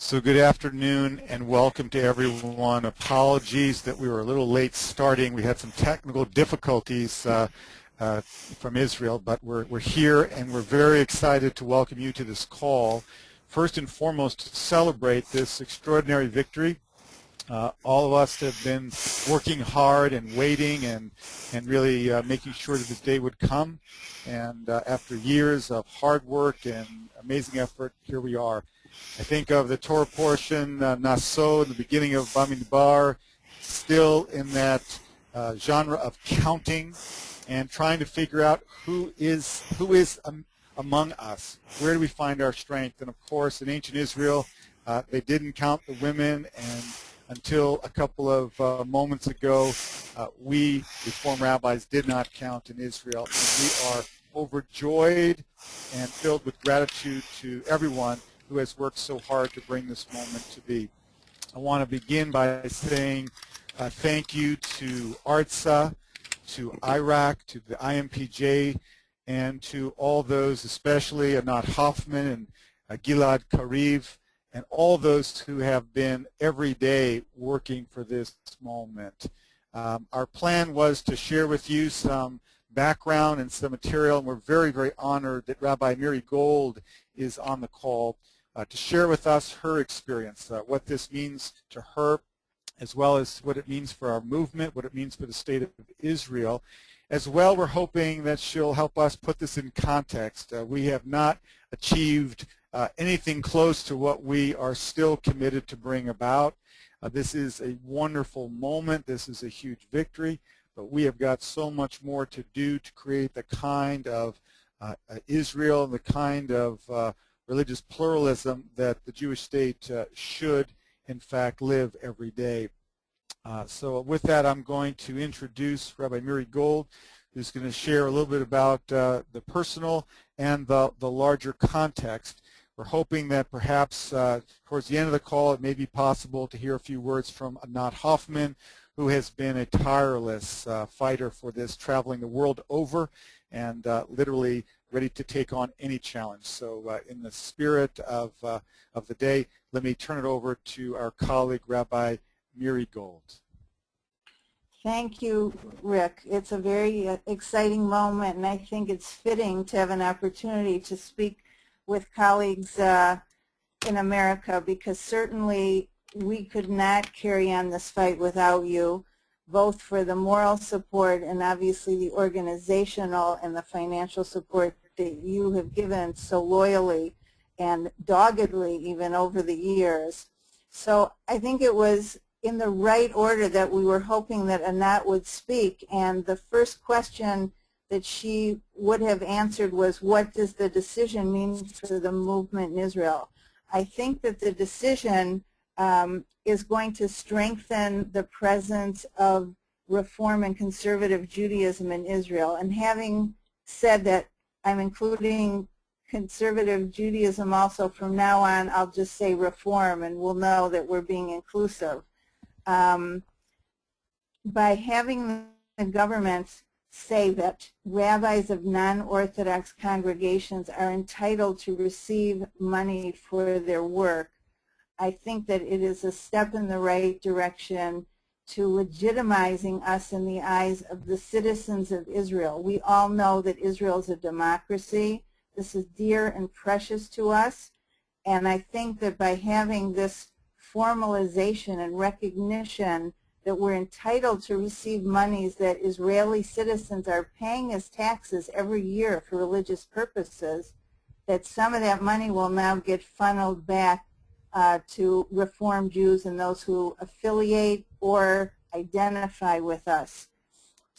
So good afternoon and welcome to everyone. Apologies that we were a little late starting. We had some technical difficulties from Israel, but we're here and we're very excited to welcome you to this call. First and foremost, to celebrate this extraordinary victory. All of us have been working hard and waiting and really making sure that this day would come. And after years of hard work and amazing effort, here we are. I think of the Torah portion, Naso, in the beginning of Bamidbar, still in that genre of counting and trying to figure out who is among us. Where do we find our strength? And of course, in ancient Israel, they didn't count the women, and until a couple of moments ago, we Reform rabbis did not count in Israel. And we are overjoyed and filled with gratitude to everyone who has worked so hard to bring this moment to be. I want to begin by saying thank you to ARTSA, to IRAC, to the IMPJ, and to all those, especially Anat Hoffman and Gilad Kariv, and all those who have been every day working for this moment. Our plan was to share with you some background and some material, and we're very, very honored that Rabbi Miri Gold is on the call to share with us her experience, what this means to her, as well as what it means for our movement, what it means for the state of Israel. As well, we're hoping that she'll help us put this in context. We have not achieved anything close to what we are still committed to bring about. This is a wonderful moment. This is a huge victory, but we have got so much more to do to create the kind of Israel and the kind of religious pluralism that the Jewish state should, in fact, live every day. So with that, I'm going to introduce Rabbi Miri Gold, who's going to share a little bit about the personal and the larger context. We're hoping that perhaps towards the end of the call, it may be possible to hear a few words from Anat Hoffman, who has been a tireless fighter for this, traveling the world over and literally ready to take on any challenge. So in the spirit of the day, let me turn it over to our colleague, Rabbi Miri Gold. Thank you, Rick. It's a very exciting moment, and I think it's fitting to have an opportunity to speak with colleagues in America, because certainly we could not carry on this fight without you, both for the moral support and obviously the organizational and the financial support that you have given so loyally and doggedly even over the years. So I think it was in the right order that we were hoping that Anat would speak, and the first question that she would have answered was, what does the decision mean for the movement in Israel? I think that the decision is going to strengthen the presence of Reform and conservative Judaism in Israel. And having said that, I'm including conservative Judaism also. From now on, I'll just say Reform, and we'll know that we're being inclusive. By having the government say that rabbis of non-Orthodox congregations are entitled to receive money for their work, I think that it is a step in the right direction to legitimizing us in the eyes of the citizens of Israel. We all know that Israel is a democracy. This is dear and precious to us, and I think that by having this formalization and recognition that we're entitled to receive monies that Israeli citizens are paying as taxes every year for religious purposes, that some of that money will now get funneled back to Reform Jews and those who affiliate or identify with us.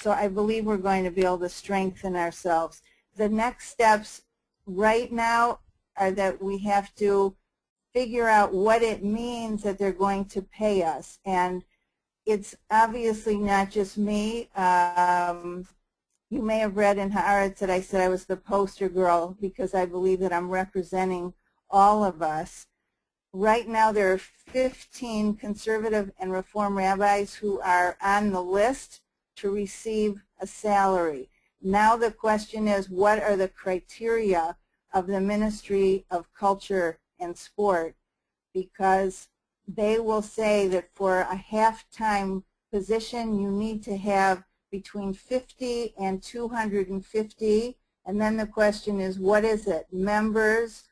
So I believe we're going to be able to strengthen ourselves. The next steps right now are that we have to figure out what it means that they're going to pay us. And it's obviously not just me. You may have read in Haaretz that I said I was the poster girl because I believe that I'm representing all of us. Right now there are 15 conservative and Reform rabbis who are on the list to receive a salary. Now the question is, what are the criteria of the Ministry of Culture and Sport because they will say that for a half-time position you need to have between 50 and 250, and then the question is, what is it? Members,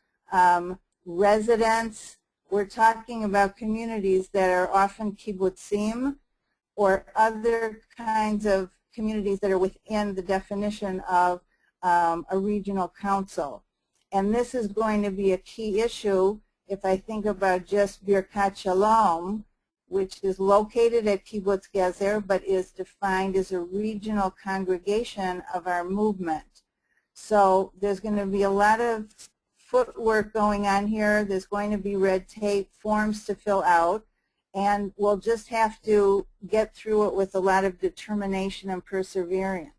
residents. We're talking about communities that are often kibbutzim or other kinds of communities that are within the definition of a regional council. And this is going to be a key issue if I think about just Birkat Shalom, which is located at Kibbutz Gezer, but is defined as a regional congregation of our movement. So there's going to be a lot of footwork going on here. There's going to be red tape, forms to fill out, and we'll just have to get through it with a lot of determination and perseverance.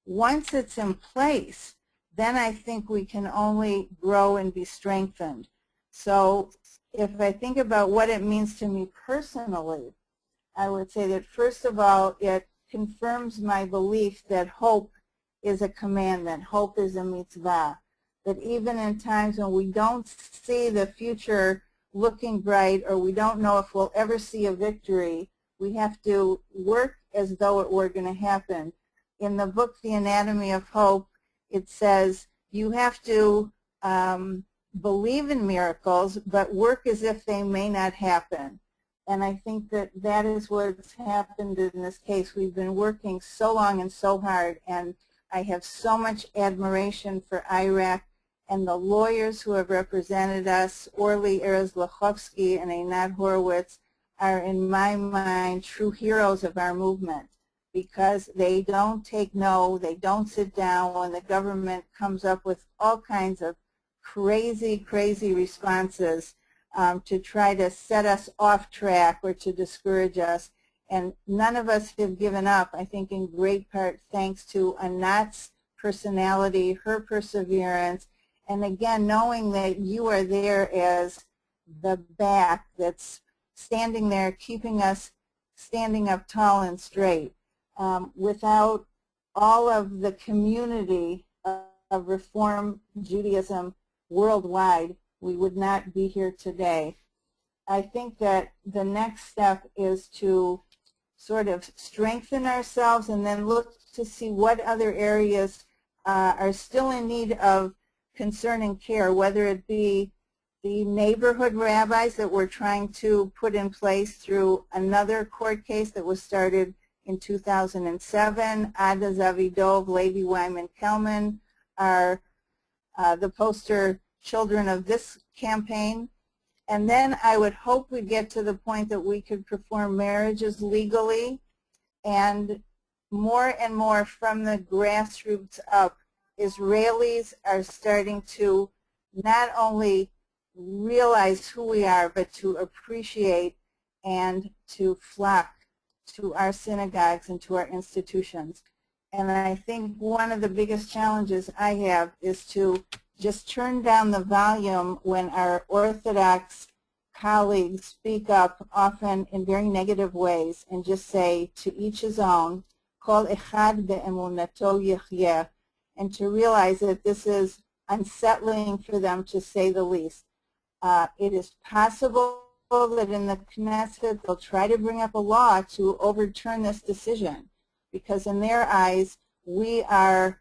Once it's in place, then I think we can only grow and be strengthened. So if I think about what it means to me personally, I would say that first of all, it confirms my belief that hope is a commandment, hope is a mitzvah, that even in times when we don't see the future looking bright or we don't know if we'll ever see a victory, we have to work as though it were going to happen. In the book, The Anatomy of Hope, it says you have to believe in miracles, but work as if they may not happen. And I think that that is what's happened in this case. We've been working so long and so hard, and I have so much admiration for Iraq and the lawyers who have represented us. Orly Erez-Lachovsky and Einat Horowitz are, in my mind, true heroes of our movement, because they don't take no, they don't sit down when the government comes up with all kinds of crazy, crazy responses to try to set us off track or to discourage us. And none of us have given up, I think in great part thanks to Anat's personality, her perseverance, and again, knowing that you are there as the back that's standing there, keeping us standing up tall and straight. Without all of the community of Reform Judaism worldwide, we would not be here today. I think that the next step is to sort of strengthen ourselves and then look to see what other areas are still in need of concern and care, whether it be the neighborhood rabbis that we're trying to put in place through another court case that was started in 2007. Ada Zavidov, Levi Wyman Kelman are the poster children of this campaign. And then I would hope we get to the point that we could perform marriages legally, and more from the grassroots up, Israelis are starting to not only realize who we are, but to appreciate and to flock to our synagogues and to our institutions. And I think one of the biggest challenges I have is to just turn down the volume when our Orthodox colleagues speak up, often in very negative ways, and just say, to each his own, kol echad be'emunato yechyeh, and to realize that this is unsettling for them, to say the least. It is possible that in the Knesset they'll try to bring up a law to overturn this decision, because in their eyes we are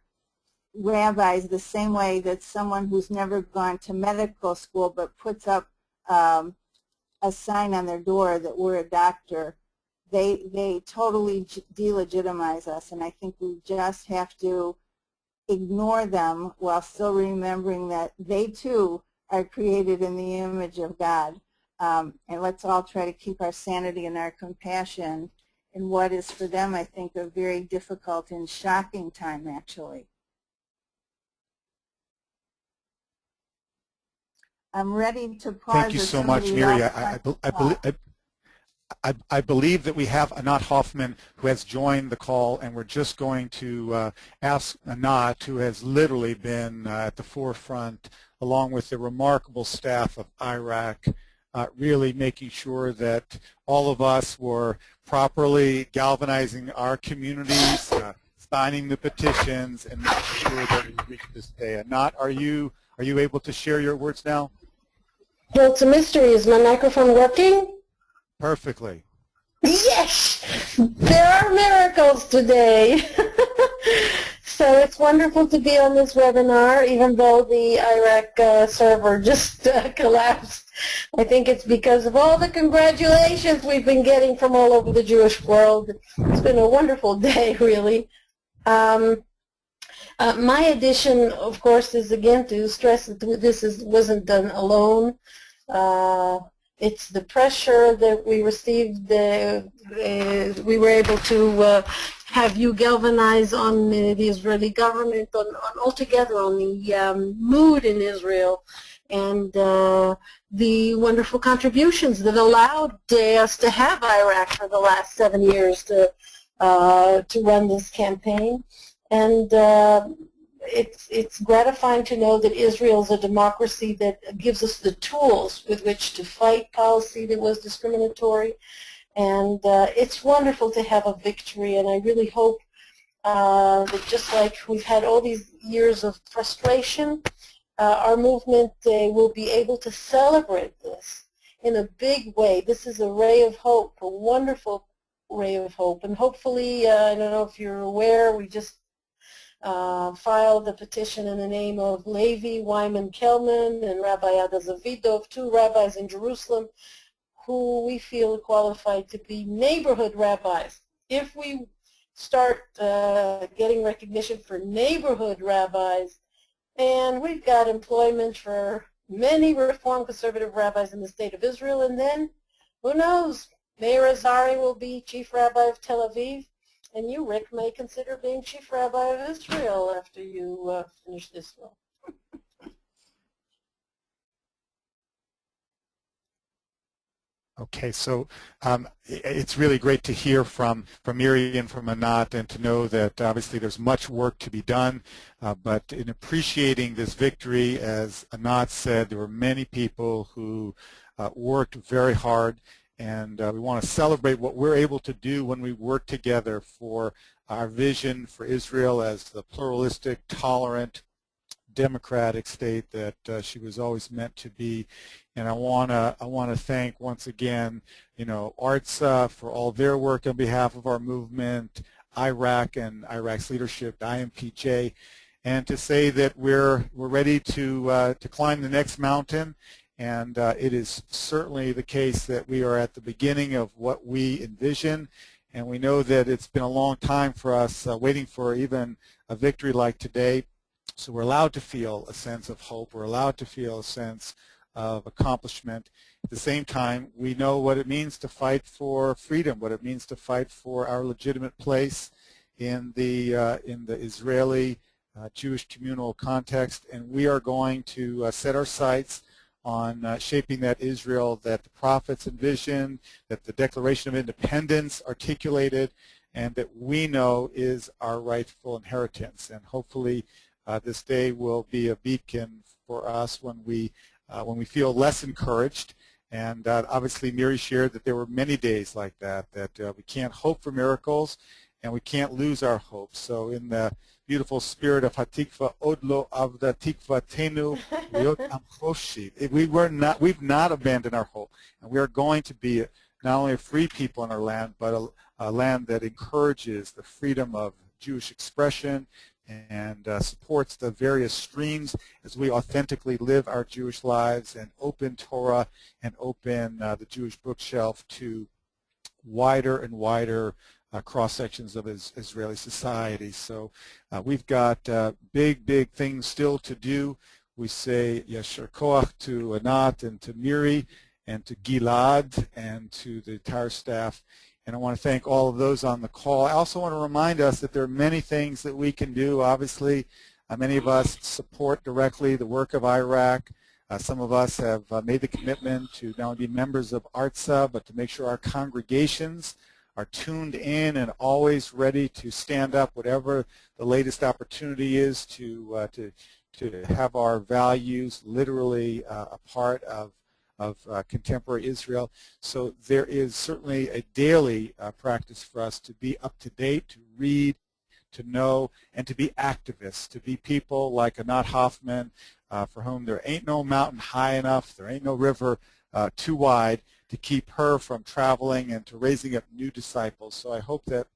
rabbis the same way that someone who's never gone to medical school but puts up a sign on their door that we're a doctor. They totally delegitimize us, and I think we just have to ignore them while still remembering that they too are created in the image of God. And let's all try to keep our sanity and our compassion in what is for them, I think, a very difficult and shocking time, actually. I'm ready to pause. Thank you so much, Miri. I believe that we have Anat Hoffman, who has joined the call, and we're just going to ask Anat, who has literally been at the forefront, along with the remarkable staff of Iraq, really making sure that all of us were properly galvanizing our communities, signing the petitions, and making sure that we reach this day. Anat, are you able to share your words now? Well, it's a mystery. Is my microphone working? Perfectly. Yes! There are miracles today. So it's wonderful to be on this webinar, even though the Iraq server just collapsed. I think it's because of all the congratulations we've been getting from all over the Jewish world. It's been a wonderful day, really. My addition, of course, is again to stress that this wasn't done alone. It's the pressure that we received. We were able to have you galvanize on the Israeli government, on altogether on the mood in Israel, and the wonderful contributions that allowed us to have Iraq for the last 7 years to run this campaign. And it's gratifying to know that Israel is a democracy that gives us the tools with which to fight policy that was discriminatory. And it's wonderful to have a victory, and I really hope that just like we've had all these years of frustration, our movement will be able to celebrate this in a big way. This is a ray of hope, a wonderful ray of hope. And hopefully, I don't know if you're aware, we just filed a petition in the name of Levi Wyman Kelman and Rabbi Ada Zavidov, 2 rabbis in Jerusalem, who we feel are qualified to be neighborhood rabbis. If we start getting recognition for neighborhood rabbis, and we've got employment for many Reform conservative rabbis in the state of Israel, and then, who knows, Meir Azari will be Chief Rabbi of Tel Aviv, and you, Rick, may consider being Chief Rabbi of Israel after you finish this one. Okay, so it's really great to hear from Miri and from Anat, and to know that obviously there's much work to be done, but in appreciating this victory, as Anat said, there were many people who worked very hard, and we want to celebrate what we're able to do when we work together for our vision for Israel as the pluralistic, tolerant, democratic state that she was always meant to be. And I want to thank once again, ARTSA for all their work on behalf of our movement, Iraq and Iraq's leadership, IMPJ, and to say that we're ready to climb the next mountain. And it is certainly the case that we are at the beginning of what we envision, and we know that it's been a long time for us waiting for even a victory like today. So we're allowed to feel a sense of hope. We're allowed to feel a sense of accomplishment. At the same time, we know what it means to fight for freedom, what it means to fight for our legitimate place in the Israeli Jewish communal context, and we are going to set our sights on shaping that Israel that the prophets envisioned, that the Declaration of Independence articulated, and that we know is our rightful inheritance. And hopefully this day will be a beacon for us when we feel less encouraged. And obviously Miri shared that there were many days like that, we can't hope for miracles and we can't lose our hope. So in the beautiful spirit of Hatikva Odlo Avda Tikvatenu Liot Amchoshi, we've not abandoned our hope, and we are going to be not only a free people in our land, but a land that encourages the freedom of Jewish expression and supports the various streams as we authentically live our Jewish lives and open Torah and open the Jewish bookshelf to wider and wider cross-sections of Israeli society. So we've got big things still to do. We say Yasher Koach to Anat and to Miri and to Gilad and to the entire staff. And I want to thank all of those on the call. I also want to remind us that there are many things that we can do. Obviously, many of us support directly the work of Iraq. Some of us have made the commitment to not only be members of ARTSA, but to make sure our congregations are tuned in and always ready to stand up whatever the latest opportunity is to have our values literally a part of contemporary Israel. So there is certainly a daily practice for us to be up to date, to read, to know, and to be activists, to be people like Anat Hoffman, for whom there ain't no mountain high enough, there ain't no river too wide to keep her from traveling and to raising up new disciples. So I hope that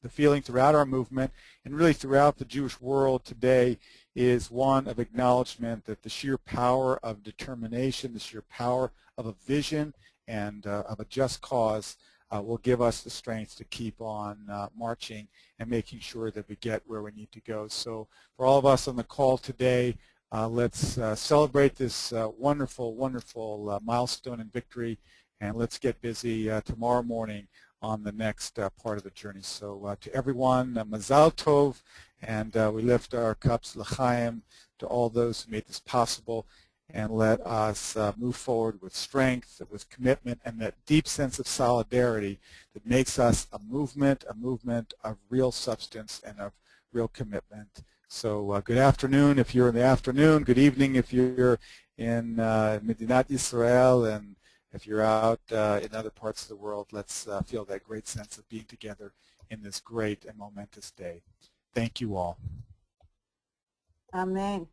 the feeling throughout our movement and really throughout the Jewish world today is one of acknowledgement that the sheer power of determination, the sheer power of a vision and of a just cause will give us the strength to keep on marching and making sure that we get where we need to go. So for all of us on the call today, let's celebrate this wonderful, wonderful milestone and victory, and let's get busy tomorrow morning on the next part of the journey. So to everyone, Mazal Tov, and we lift our cups l'chaim to all those who made this possible, and let us move forward with strength, with commitment, and that deep sense of solidarity that makes us a movement of real substance and of real commitment. So good afternoon if you're in the afternoon, good evening if you're in Medinat Yisrael, and if you're out in other parts of the world. Let's feel that great sense of being together in this great and momentous day. Thank you all. Amen.